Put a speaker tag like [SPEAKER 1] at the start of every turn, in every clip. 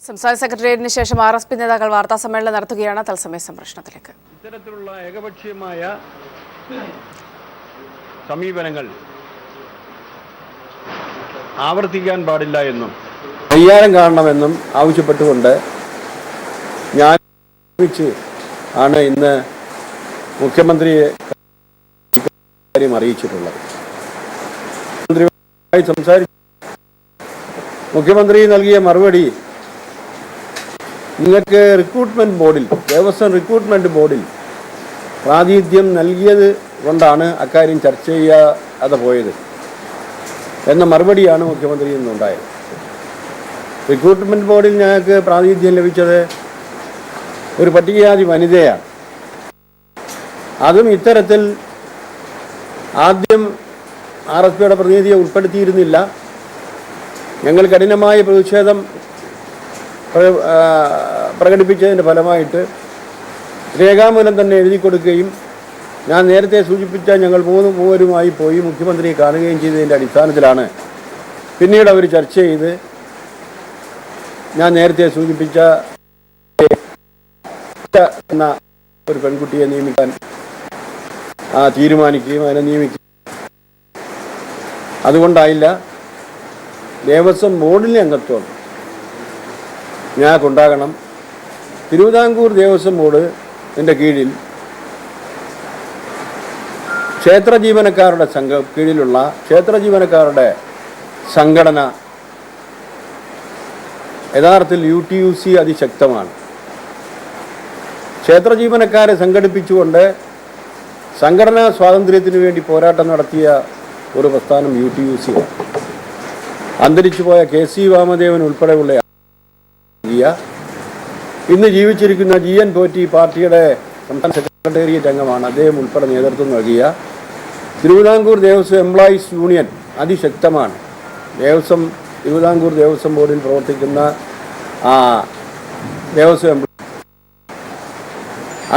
[SPEAKER 1] സംസ്ഥാന സെക്രട്ടേറിയറ്റിന് ശേഷം RSP നേതാക്കൾ വാർത്താ സമ്മേളനം നടത്തുകയാണ്. തത്സമയ സംപ്രേഷണത്തിലേക്ക്.
[SPEAKER 2] ഇത്തരത്തിലുള്ള ഏകപക്ഷീയമായ സമീപനങ്ങൾ ആവർത്തിക്കാൻ പാടില്ല എന്നും പരിഹാരം കാണണമെന്നും ആവശ്യപ്പെട്ടുകൊണ്ട് ഞാൻ ആണ് ഇന്ന് മുഖ്യമന്ത്രിയെ അറിയിച്ചിട്ടുള്ളത്. മുഖ്യമന്ത്രി നൽകിയ മറുപടി, നിങ്ങൾക്ക് റിക്രൂട്ട്മെന്റ് ബോർഡിൽ, ദേവസ്വം റിക്രൂട്ട്മെന്റ് ബോർഡിൽ പ്രാതിനിധ്യം നൽകിയത് കൊണ്ടാണ് അക്കാര്യം ചർച്ച ചെയ്യാതെ പോയത് എന്ന മറുപടിയാണ് മുഖ്യമന്ത്രിയിൽ നിന്നുണ്ടായത്. റിക്രൂട്ട്മെന്റ് ബോർഡിൽ ഞങ്ങൾക്ക് പ്രാതിനിധ്യം ലഭിച്ചത് ഒരു പട്ടികജാതി വനിതയാണ്. അതും ഇത്തരത്തിൽ ആദ്യം RSPയുടെ പ്രതിനിധിയെ ഉൾപ്പെടുത്തിയിരുന്നില്ല. ഞങ്ങൾ കഠിനമായ പ്രതിഷേധം പ്രകടിപ്പിച്ചതിൻ്റെ ഫലമായിട്ട് രേഖാമൂലം തന്നെ എഴുതി കൊടുക്കുകയും ഞാൻ നേരത്തെ സൂചിപ്പിച്ച ഞങ്ങൾ മൂവരുമായി പോയി മുഖ്യമന്ത്രിയെ കാണുകയും ചെയ്തതിൻ്റെ അടിസ്ഥാനത്തിലാണ് പിന്നീട് അവർ ചർച്ച ചെയ്ത് ഞാൻ നേരത്തെ സൂചിപ്പിച്ച എന്ന ഒരു പെൺകുട്ടിയെ നിയമിക്കാൻ തീരുമാനിക്കുകയും അതിനെ നിയമിക്കുകയും. അതുകൊണ്ടായില്ല, ദേവസ്വം ബോർഡിലെ അംഗത്വം ഞങ്ങൾക്കുണ്ടാകണം. തിരുവിതാംകൂർ ദേവസ്വം ബോർഡിൻ്റെ കീഴിൽ ക്ഷേത്ര ജീവനക്കാരുടെ കീഴിലുള്ള ക്ഷേത്ര ജീവനക്കാരുടെ സംഘടന യഥാർത്ഥത്തിൽ UTUC അതിശക്തമാണ്. ക്ഷേത്ര ജീവനക്കാരെ സംഘടിപ്പിച്ചുകൊണ്ട് സംഘടനാ സ്വാതന്ത്ര്യത്തിന് വേണ്ടി പോരാട്ടം നടത്തിയ ഒരു പ്രസ്ഥാനം UTUC. അന്തരിച്ചുപോയ KC വാമദേവൻ ഉൾപ്പെടെയുള്ള ഇന്ന് ജീവിച്ചിരിക്കുന്ന GN പോറ്റി പാർട്ടിയുടെ സംസ്ഥാന സെക്രട്ടേറിയറ്റ് അംഗമാണ്. അദ്ദേഹം ഉൾപ്പെടെ നേതൃത്വം നൽകിയ തിരുവിതാംകൂർ ദേവസ്വം എംപ്ലോയീസ് യൂണിയൻ അതിശക്തമാണ്. തിരുവിതാംകൂർ ദേവസ്വം ബോർഡിൽ പ്രവർത്തിക്കുന്ന ദേവസ്വം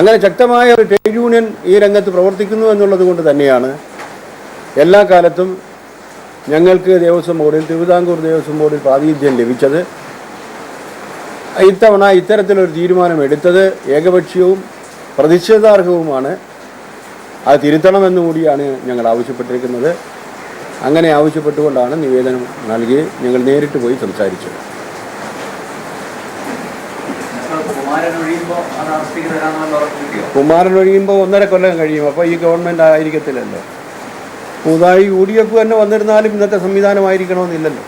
[SPEAKER 2] അങ്ങനെ ശക്തമായ ഒരു ട്രേഡ് യൂണിയൻ ഈ രംഗത്ത് പ്രവർത്തിക്കുന്നു എന്നുള്ളത് കൊണ്ട് തന്നെയാണ് എല്ലാ കാലത്തും ഞങ്ങൾക്ക് തിരുവിതാംകൂർ ദേവസ്വം ബോർഡിൽ പ്രാതിനിധ്യം ലഭിച്ചത്. ഇത്തവണ ഇത്തരത്തിലൊരു തീരുമാനം എടുത്തത് ഏകപക്ഷീയവും പ്രതിഷേധാർഹവുമാണ്. അത് തിരുത്തണമെന്നുകൂടിയാണ് ഞങ്ങൾ ആവശ്യപ്പെട്ടിരിക്കുന്നത്. അങ്ങനെ ആവശ്യപ്പെട്ടുകൊണ്ടാണ് നിവേദനം നൽകി ഞങ്ങൾ നേരിട്ട് പോയി സംസാരിച്ചത്. കുമാരൻ ഒഴിയുമ്പോൾ 1.5 കൊല്ലം കഴിയും. അപ്പോൾ ഈ ഗവൺമെൻറ് ആയിരിക്കത്തില്ലല്ലോ. പുതുതായി UDF തന്നെ വന്നിരുന്നാലും ഇന്നത്തെ സംവിധാനമായിരിക്കണമെന്നില്ലല്ലോ.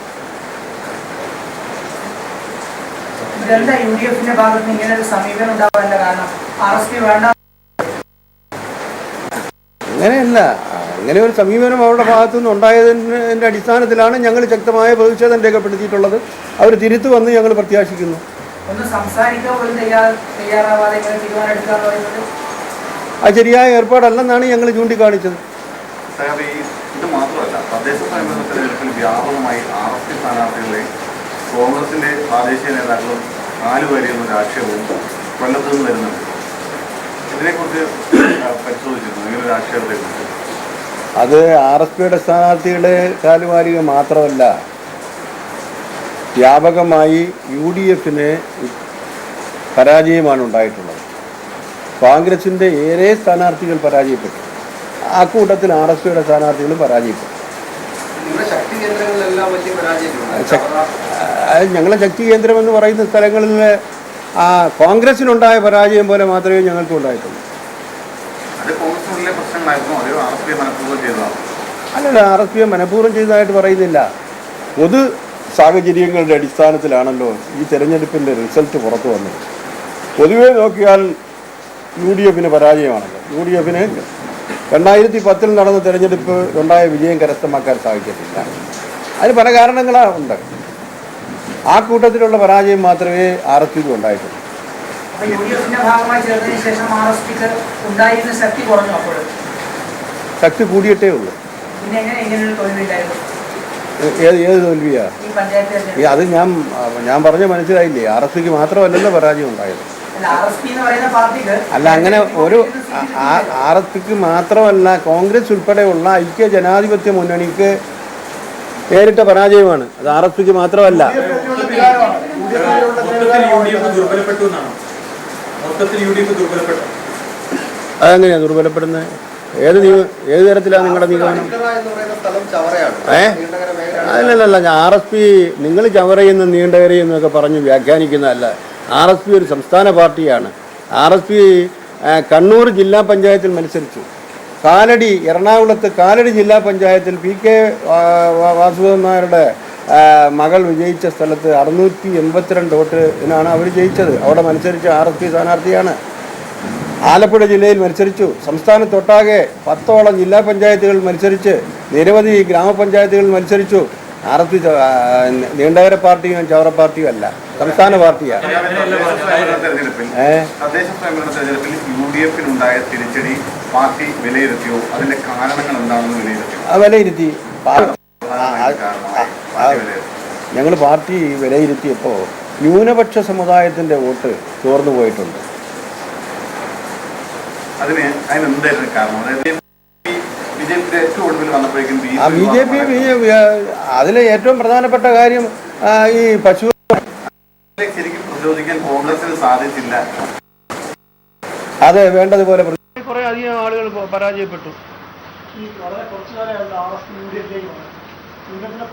[SPEAKER 2] അങ്ങനെയല്ല, അങ്ങനെ ഒരു സമീപനം അവരുടെ ഭാഗത്തുനിന്ന് ഉണ്ടായതിൻ്റെ അടിസ്ഥാനത്തിലാണ് ഞങ്ങൾ ശക്തമായ പ്രതിഷേധം രേഖപ്പെടുത്തിയിട്ടുള്ളത്. അവർ തിരുത്തുവന്ന് ഞങ്ങൾ പ്രത്യാശിക്കുന്നു. അത് ശരിയായ ഏർപ്പാടല്ലെന്നാണ് ഞങ്ങൾ ചൂണ്ടിക്കാണിച്ചത്.
[SPEAKER 3] ഇത് മാത്രമല്ല, തദ്ദേശ സ്വയംഭരണ തെരഞ്ഞെടുപ്പിൽ വ്യാപകമായി RSP സ്ഥാനാർത്ഥികളെ കോൺഗ്രസിന്റെ പ്രാദേശിക നേതാക്കളും 4 പേരെയൊന്നും ആക്ഷേപവും കൊല്ലത്തു നിന്ന് വരുന്നുണ്ട്. ഇതിനെക്കുറിച്ച് പരിശോധിച്ചിരുന്നു, ഇങ്ങനെ ഒരു ആക്ഷേപത്തെക്കുറിച്ച്?
[SPEAKER 2] അത് RSPയുടെ സ്ഥാനാർത്ഥികളെ കാലുമാരിക മാത്രമല്ല, വ്യാപകമായി UDFന് പരാജയമാണ് ഉണ്ടായിട്ടുള്ളത്. കോൺഗ്രസിൻ്റെ ഏറെ സ്ഥാനാർത്ഥികൾ പരാജയപ്പെട്ടു. ആ കൂട്ടത്തിൽ RSPയുടെ സ്ഥാനാർത്ഥികളും പരാജയപ്പെട്ടു. ഞങ്ങളെ ശക്തി കേന്ദ്രം എന്ന് പറയുന്ന സ്ഥലങ്ങളിൽ കോൺഗ്രസിനുണ്ടായ പരാജയം പോലെ മാത്രമേ ഞങ്ങൾക്ക് ഉണ്ടായിട്ടുള്ളൂ. അല്ലല്ല, RSP മനഃപൂർവ്വം ചെയ്തതായിട്ട് പറയുന്നില്ല. പൊതു സാഹചര്യങ്ങളുടെ അടിസ്ഥാനത്തിലാണല്ലോ ഈ തെരഞ്ഞെടുപ്പിൻ്റെ റിസൾട്ട് പുറത്തു വന്നത്. പൊതുവെ നോക്കിയാൽ UDFന് പരാജയമാണല്ലോ. UDFന് 2010 നടന്ന തെരഞ്ഞെടുപ്പ് ഉണ്ടായ വിജയം കരസ്ഥമാക്കാൻ സാധിച്ചിട്ടില്ല. അതിന് പല കാരണങ്ങളുണ്ട്. ആ കൂട്ടത്തിലുള്ള പരാജയം മാത്രമേ RSPക്ക് ഉണ്ടായിട്ടുള്ളൂ. ശക്തി കൂടിയിട്ടേ ഉള്ളൂ. ഏത് തോൽവിയാ? അത് ഞാൻ പറഞ്ഞ മനസ്സിലായില്ലേ? RSPക്ക് മാത്രമല്ലല്ലോ പരാജയം ഉണ്ടായത്. അല്ല, അങ്ങനെ ഒരു RSPക്ക് മാത്രമല്ല, കോൺഗ്രസ് ഉൾപ്പെടെയുള്ള ഐക്യ ജനാധിപത്യ മുന്നണിക്ക് നേരിട്ട പരാജയമാണ്. അത് RSPക്ക് മാത്രമല്ല. അതെങ്ങനെയാണ് ദുർബലപ്പെടുന്നത്? ഏത് തരത്തിലാണ് നിങ്ങളുടെ നിഗമനം? അല്ലല്ല, RSP നിങ്ങൾ ചവറയെന്നും നീണ്ടകരയെന്നൊക്കെ പറഞ്ഞ് വ്യാഖ്യാനിക്കുന്നതല്ല. RSP ഒരു സംസ്ഥാന പാർട്ടിയാണ്. RSP കണ്ണൂർ ജില്ലാ പഞ്ചായത്തിൽ മത്സരിച്ചു. കാലടി, എറണാകുളത്ത് കാലടി ജില്ലാ പഞ്ചായത്തിൽ PK വാസുദേവൻ നായരുടെ മകൾ വിജയിച്ച സ്ഥലത്ത് 682 വോട്ടിനാണ് അവർ ജയിച്ചത്. അവിടെ മത്സരിച്ച RSP സ്ഥാനാർത്ഥിയാണ്. ആലപ്പുഴ ജില്ലയിൽ മത്സരിച്ചു. സംസ്ഥാനത്തൊട്ടാകെ 10ഓളം ജില്ലാ പഞ്ചായത്തുകൾ മത്സരിച്ച് നിരവധി ഗ്രാമപഞ്ചായത്തുകൾ മത്സരിച്ചു. RSP നീണ്ടകര പാർട്ടിയും ചവറ പാർട്ടിയും അല്ല, സംസ്ഥാന പാർട്ടിയാണ്. വിലയിരുത്തി. ഞങ്ങൾ പാർട്ടി വിലയിരുത്തിയപ്പോൾ ന്യൂനപക്ഷ സമുദായത്തിൻ്റെ വോട്ട് ചോർന്നു പോയിട്ടുണ്ട്. BJP അതിലെ ഏറ്റവും പ്രധാനപ്പെട്ട കാര്യം ഈ പശു അതെ വേണ്ടതുപോലെ കുറെ അധികം ആളുകൾ പരാജയപ്പെട്ടു.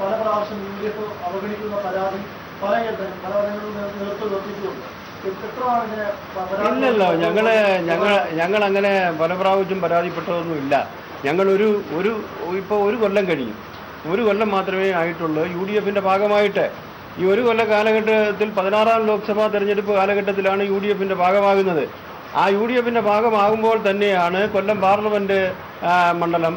[SPEAKER 4] പല പ്രാവശ്യം UDF അവഗണിക്കുന്ന പരാതി പലയിടങ്ങളിലും നേതൃത്വം.
[SPEAKER 2] ഇല്ലല്ലോ, ഞങ്ങൾ അങ്ങനെ പല പ്രാവശ്യം പരാതിപ്പെട്ടതൊന്നുമില്ല. ഞങ്ങൾ ഇപ്പോൾ ഒരു കൊല്ലം കഴിഞ്ഞു. ഒരു കൊല്ലം മാത്രമേ ആയിട്ടുള്ളൂ UDFന്റെ ഭാഗമായിട്ട്. ഈ ഒരു കൊല്ല കാലഘട്ടത്തിൽ 16ാം ലോക്സഭാ തെരഞ്ഞെടുപ്പ് കാലഘട്ടത്തിലാണ് UDFന്റെ ഭാഗമാകുന്നത്. ആ UDFന്റെ ഭാഗമാകുമ്പോൾ തന്നെയാണ് കൊല്ലം പാർലമെൻറ്റ് മണ്ഡലം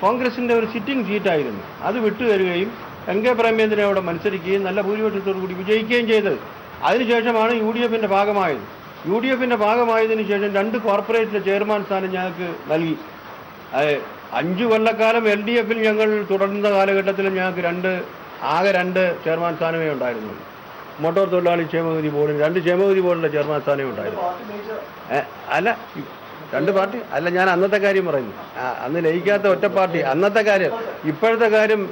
[SPEAKER 2] കോൺഗ്രസിൻ്റെ ഒരു സിറ്റിംഗ് സീറ്റായിരുന്നു. അത് വിട്ടുതരികയും NK പ്രേമചന്ദ്രൻ അവിടെ മത്സരിക്കുകയും നല്ല ഭൂരിപക്ഷത്തോടു കൂടി വിജയിക്കുകയും ചെയ്തത്. അതിനുശേഷമാണ് UDFന്റെ ഭാഗമായത്. UDFന്റെ ഭാഗമായതിനു ശേഷം 2 കോർപ്പറേഷൻ്റെ ചെയർമാൻ സ്ഥാനം ഞങ്ങൾക്ക് നൽകി. 5 കൊല്ലക്കാലം LDFിൽ ഞങ്ങൾ തുടർന്ന കാലഘട്ടത്തിൽ ഞങ്ങൾക്ക് ആകെ 2 ചെയർമാൻ സ്ഥാനമേ ഉണ്ടായിരുന്നുള്ളൂ. മോട്ടോർ തൊഴിലാളി ക്ഷേമനിധി ബോർഡിന് 2 ക്ഷേമനിധി ബോർഡിൻ്റെ ചെയർമാൻ സ്ഥാനമേ ഉണ്ടായിരുന്നു. അല്ല, 2 പാർട്ടി അല്ല, ഞാൻ അന്നത്തെ കാര്യം പറയുന്നു. അന്ന് ലയിക്കാത്ത ഒറ്റ പാർട്ടി അന്നത്തെ കാര്യം. ഇപ്പോഴത്തെ കാര്യം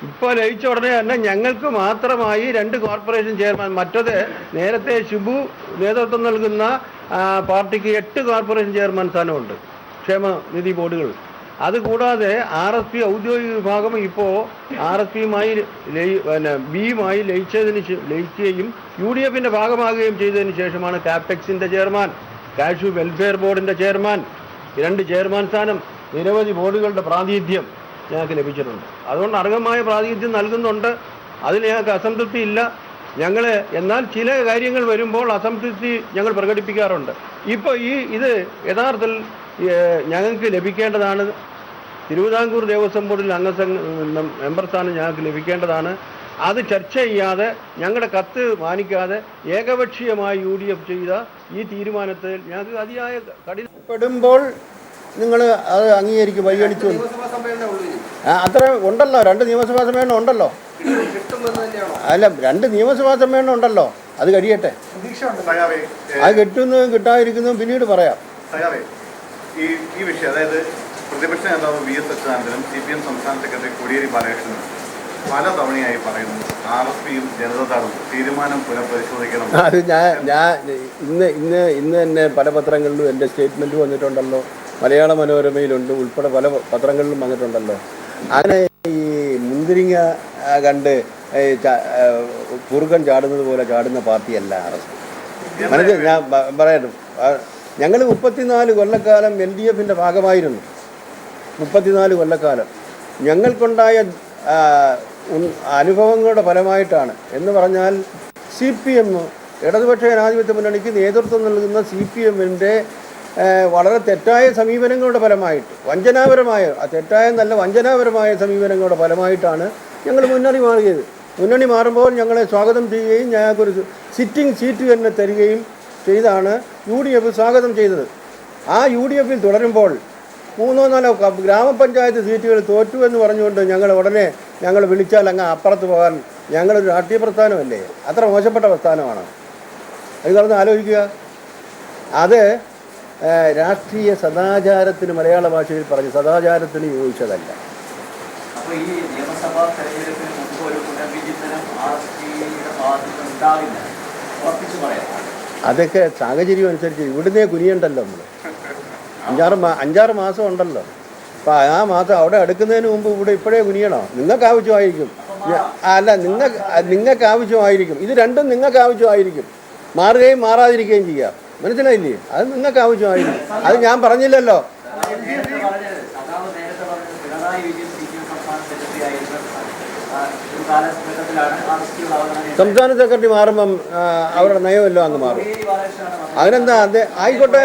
[SPEAKER 2] ഇപ്പോൾ ലയിച്ച ഉടനെ തന്നെ ഞങ്ങൾക്ക് മാത്രമായി 2 കോർപ്പറേഷൻ ചെയർമാൻ. മറ്റത് നേരത്തെ ഷിബു നേതൃത്വം നൽകുന്ന പാർട്ടിക്ക് 8 കോർപ്പറേഷൻ ചെയർമാൻ സ്ഥാനമുണ്ട് ക്ഷേമനിധി ബോർഡുകൾ. അതുകൂടാതെ RSP ഔദ്യോഗിക വിഭാഗം ഇപ്പോൾ RSPയുമായി ബിയുമായി ലയിക്കുകയും UDFന്റെ ഭാഗമാകുകയും ചെയ്തതിന് ശേഷമാണ് കാപെക്സിൻ്റെ ചെയർമാൻ, കാഷ്യൂ വെൽഫെയർ ബോർഡിൻ്റെ ചെയർമാൻ, 2 ചെയർമാൻ സ്ഥാനം, നിരവധി ബോർഡുകളുടെ പ്രാതിനിധ്യം ഞങ്ങൾക്ക് ലഭിച്ചിട്ടുണ്ട്. അതുകൊണ്ട് അർഹമായ പ്രാതിനിധ്യം നൽകുന്നുണ്ട്. അതിൽ ഞങ്ങൾക്ക് അസംതൃപ്തി ഇല്ല. എന്നാൽ ചില കാര്യങ്ങൾ വരുമ്പോൾ അസംതൃപ്തി ഞങ്ങൾ പ്രകടിപ്പിക്കാറുണ്ട്. ഇപ്പോൾ ഇത് യഥാർത്ഥത്തിൽ ഞങ്ങൾക്ക് ലഭിക്കേണ്ടതാണ്. തിരുവിതാംകൂർ ദേവസ്വം ബോർഡിൽ മെമ്പർ സ്ഥാനം ഞങ്ങൾക്ക് ലഭിക്കേണ്ടതാണ്. അത് ചർച്ച ചെയ്യാതെ ഞങ്ങളുടെ കത്ത് മാനിക്കാതെ ഏകപക്ഷീയമായി UDF ചെയ്ത ഈ തീരുമാനത്തിൽ ഞങ്ങൾക്ക് അതിയായ കഠിനപ്പെടുമ്പോൾ നിങ്ങൾ അത് അംഗീകരിക്കും, പരിഗണിച്ചു. അത്ര ഉണ്ടല്ലോ, 2 നിയമസഭാ സമ്മേളനം ഉണ്ടല്ലോ. അല്ല, 2 നിയമസഭാ സമ്മേളനം ഉണ്ടല്ലോ, അത് കഴിയട്ടെ. അത് കിട്ടുന്നതും കിട്ടാതിരിക്കുന്നതും പിന്നീട് പറയാം.
[SPEAKER 3] ഈ വിഷയം, അതായത് പ്രതിപക്ഷ നേതാവ് VS അച്യുതാനന്ദനും CPM സംസ്ഥാന സെക്രട്ടറി കോടിയേരി ബാലകൃഷ്ണനും പല തവണയായി പറയുന്നു RSPയും ജനതാദളും തീരുമാനം പുനഃപരിശോധിക്കണം.
[SPEAKER 2] അത് ഞാൻ ഇന്ന് തന്നെ പല പത്രങ്ങളിലും എൻ്റെ സ്റ്റേറ്റ്മെൻറ്റ് വന്നിട്ടുണ്ടല്ലോ. മലയാള മനോരമയിലുണ്ട്, ഉൾപ്പെടെ പല പത്രങ്ങളിലും വന്നിട്ടുണ്ടല്ലോ. അങ്ങനെ ഈ മുന്തിരിങ്ങ കണ്ട് കുറുക്കൻ ചാടുന്നത് പോലെ ചാടുന്ന പാർട്ടിയല്ല RSP. ഞാൻ പറയട്ടെ, ഞങ്ങൾ 34 കൊല്ലക്കാലം LDFന്റെ ഭാഗമായിരുന്നു. 34 കൊല്ലക്കാലം ഞങ്ങൾക്കുണ്ടായ അനുഭവങ്ങളുടെ ഫലമായിട്ടാണ്. എന്ന് പറഞ്ഞാൽ CPM, ഇടതുപക്ഷ ജനാധിപത്യ മുന്നണിക്ക് നേതൃത്വം നൽകുന്ന CPMന്റെ വളരെ തെറ്റായ സമീപനങ്ങളുടെ ഫലമായിട്ട്, വഞ്ചനാപരമായ സമീപനങ്ങളുടെ ഫലമായിട്ടാണ് ഞങ്ങൾ മുന്നണി മാറിയത്. മുന്നണി മാറുമ്പോൾ ഞങ്ങളെ സ്വാഗതം ചെയ്യുകയും ഞങ്ങൾക്കൊരു സിറ്റിംഗ് സീറ്റ് തന്നെ തരികയും ചെയ്താണ് UDF സ്വാഗതം ചെയ്തത്. ആ UDFിൽ തുടരുമ്പോൾ 3-4 ഗ്രാമപഞ്ചായത്ത് സീറ്റുകൾ തോറ്റു എന്ന് പറഞ്ഞുകൊണ്ട് ഞങ്ങൾ വിളിച്ചാൽ അങ്ങ് അപ്പുറത്ത് പോകാൻ ഞങ്ങളൊരു രാഷ്ട്രീയ പ്രസ്ഥാനമല്ലേ? അത്ര മോശപ്പെട്ട പ്രസ്ഥാനമാണ്. അത് പറഞ്ഞ് ആലോചിക്കുക. അത് രാഷ്ട്രീയ സദാചാരത്തിന്, മലയാള ഭാഷയിൽ പറഞ്ഞ് സദാചാരത്തിന് യോജിച്ചതല്ല.
[SPEAKER 5] അപ്പോൾ ഈ നിയമസഭാ തെരഞ്ഞെടുപ്പിന് മുമ്പ് ഒരു പുനർവിചിന്തനം RSPയുടെ ഭാഗത്തുനിന്ന് ഉണ്ടാവില്ല.
[SPEAKER 2] അതൊക്കെ സാഹചര്യം അനുസരിച്ച് ഇവിടുന്നേ കുനിയണ്ടല്ലോ നമ്മൾ. 5-6 മാസം ഉണ്ടല്ലോ. അപ്പം ആ മാസം അവിടെ അടുക്കുന്നതിന് മുമ്പ് ഇവിടെ ഇപ്പോഴേ കുനിയണോ? നിങ്ങൾക്ക് ആവശ്യമായിരിക്കും. അല്ല, നിങ്ങൾക്ക് ആവശ്യമായിരിക്കും. ഇത് രണ്ടും നിങ്ങൾക്ക് ആവശ്യമായിരിക്കും. മാറുകയും മാറാതിരിക്കുകയും ചെയ്യാം. മനസ്സിലായില്ലേ? അത് നിങ്ങൾക്ക് ആവശ്യമായിരിക്കും. അത് ഞാൻ പറഞ്ഞില്ലല്ലോ. സംസ്ഥാന സെക്രട്ടറി മാറുമ്പം അവരുടെ നയമല്ലോ അങ്ങ് മാറും. അതിനെന്താ? ആയിക്കോട്ടെ.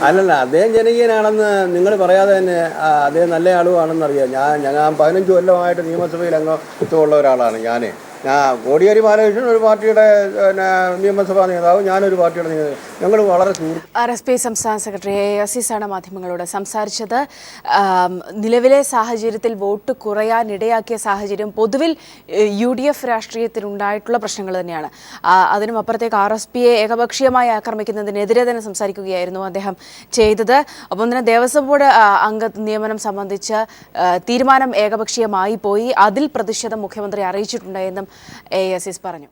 [SPEAKER 2] അല്ലല്ല, അദ്ദേഹം ജനകീയനാണെന്ന് നിങ്ങൾ പറയാതെ തന്നെ അദ്ദേഹം നല്ല ആളുമാണെന്നറിയാം. ഞാൻ 15 കൊല്ലമായിട്ട് നിയമസഭയിൽ അംഗത്വമുള്ള ഒരാളാണ്. കോടിയേരി ബാലകൃഷ്ണൻ ഒരു പാർട്ടിയുടെ നിയമസഭാ നേതാവ്, ഞാനൊരു പാർട്ടിയുടെ നേതാവ്. ഞങ്ങൾ വളരെ
[SPEAKER 1] RSP സംസ്ഥാന സെക്രട്ടറി ASIS ആണ് മാധ്യമങ്ങളോട് സംസാരിച്ചത്. നിലവിലെ സാഹചര്യത്തിൽ വോട്ട് കുറയാനിടയാക്കിയ സാഹചര്യം പൊതുവിൽ UDF രാഷ്ട്രീയത്തിനുണ്ടായിട്ടുള്ള പ്രശ്നങ്ങൾ തന്നെയാണ്. അതിനും അപ്പുറത്തേക്ക് RSPയെ ഏകപക്ഷീയമായി ആക്രമിക്കുന്നതിനെതിരെ തന്നെ സംസാരിക്കുകയായിരുന്നു അദ്ദേഹം ചെയ്തത്. ഒപ്പം തന്നെ ദേവസ്വം ബോർഡ് അംഗ നിയമനം സംബന്ധിച്ച് തീരുമാനം ഏകപക്ഷീയമായി പോയി. അതിൽ പ്രതിഷേധം മുഖ്യമന്ത്രി അറിയിച്ചിട്ടുണ്ട് എന്നും ASIS പറഞ്ഞു.